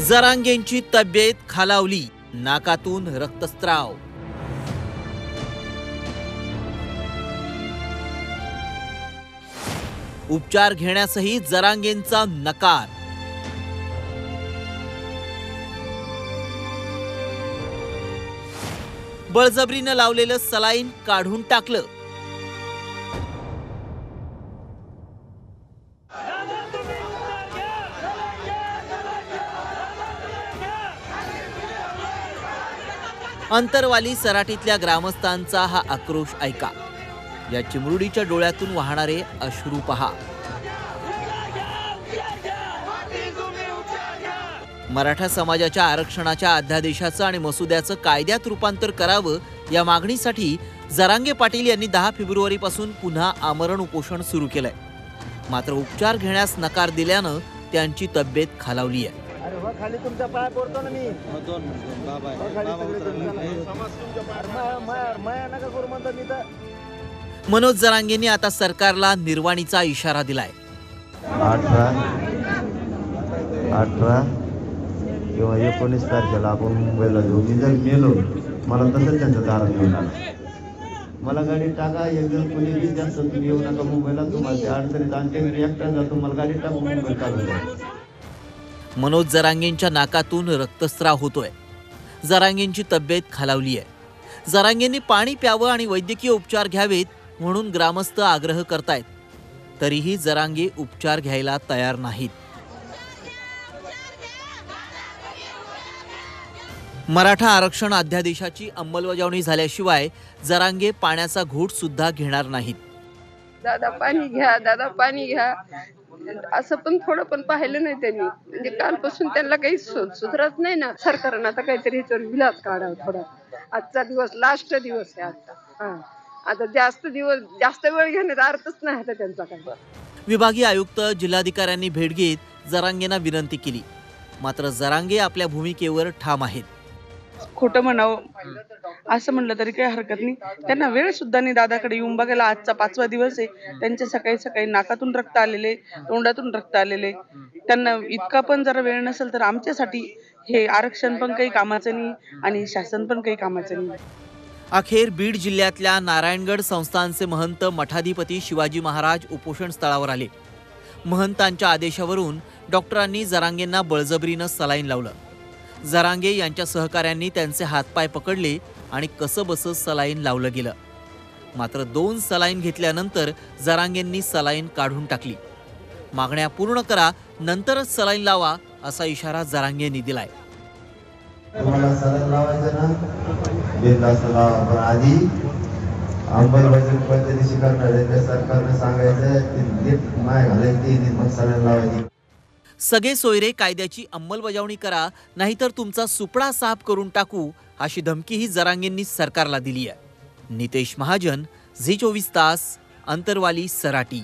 जरांगेंची तब्येत खालावली, नाकातून रक्तस्राव। उपचार घेण्यासही जरांगेंचा नकार। बळजबरीने लावलेलं सलाईन काढून टाकलं। अंतरवाली सराटीतल्या ग्रामस्थांचा हा आक्रोश ऐका। या चिमरुडीच्या डोळ्यातून वाहणारे अश्रू पहा। मराठा समाजाच्या आरक्षणाच्या अध्यादेशाचं आणि मसुद्याचं कायद्यात रूपांतर करावं या मागणीसाठी जरांगे पाटील यांनी 10 फेब्रुवारीपासून पुन्हा आमरण उपोषण सुरू केलंय। मात्र उपचार घेण्यास नकार दिल्यानं त्यांची तब्येत खालावली आहे। खाली तुमचा पाय पडतो ना मी मनोज जरांगेंनी आता सरकारला निर्वाणीचा इशारा दिलाय। 18 किंवा 19 तारखेला आपण मुंबईला जाऊ। मी जर मेलो मला तसंच त्यांचं दारात मिळणार। मला गाडीत टाका, एक जण कोणी 20 जास्त तुम्ही येऊ नका मुंबईला, तुम्हाला अडचणीत आणते, मी एकटा जातो, मला गाडीत टाकून मुंबईत काढून द्या। मनोज जरांगेंच्या नाकातून रक्तस्राव होतोय। जरांगेंची तब्येत खालावली आहे। जरांगेंनी पाणी प्यावं आणि वैद्यकीय उपचार घ्यावेत म्हणून ग्रामस्थ आग्रह करतायत, तरीही जरांगे उपचार घ्यायला तयार नाहीत। मराठा आरक्षण अध्यादेशाची अंमलबजावणी झाल्याशिवाय जरांगे पाण्याचा घोट सुद्धा घेणार नाहीत। दादा पाणी घ्या, दादा पाणी घ्या, असं पण थोडं पण पाहिलं नाही त्यांनी। म्हणजे कालपासून त्यांना काही सुधरत नाही ना। सरकारनं आता काहीतरी ह्याच्यावर विलास काढावा थोडा। आजचा दिवस लास्ट दिवस आहे आता जास्त वेळ घेण्याचा अर्थच नाही आता त्यांचा काय। विभागीय आयुक्त जिल्हाधिकाऱ्यांनी भेट घेत जरांगेंना विनंती केली, मात्र जरांगे आपल्या भूमिकेवर ठाम आहेत। खोटं म्हणावं असं म्हणलं तरी काही हरकत नाही। त्यांना वेळ सुद्धा नाही दादाकडे येऊन बघायला। आजचा 5वा दिवस आहे। त्यांच्या सकाळी नाकातून रक्त आलेले, तोंडातून रक्त आलेले। त्यांना इतका पण जरा वेळ नसेल तर आमच्यासाठी हे आरक्षण पण काही कामाचं नाही आणि शासन पण काही कामाचं नाही। अखेर बीड जिल्ह्यातल्या नारायणगड संस्थानचे महंत मठाधिपती शिवाजी महाराज उपोषण स्थळावर आले। महंतांच्या आदेशावरून डॉक्टरांनी जरांगेंना बळजबरीनं सलाईन लावलं। जरांगे यांच्या सहकाऱ्यांनी त्यांचे हातपाय पकडले आणि कसंबसं सलाईन लावलं गेलं। मात्र 2 सलाईन घेतल्यानंतर जरांगेंनी सलाईन काढून टाकली। मागण्या पूर्ण करा, नंतरच सलाईन लावा असा इशारा जरांगेंनी दिलाय। तुम्हाला सलाईन लावायचं ना, बिनधास्त लावा, पण आधी अंमलबजावणी पद्धतीशी करणार आहे त्या सरकारने सांगायचं माय घालायची, मग सलाईन लावायची। सगळे सोयरे कायद्याची अंमलबजावणी करा, नाहीतर तुमचा सुपडा साफ करून टाकू, अशी धमकीही जरांगेंनी सरकारला दिली आहे। नितेश महाजन, झी 24 तास, अंतरवाली, सराटी।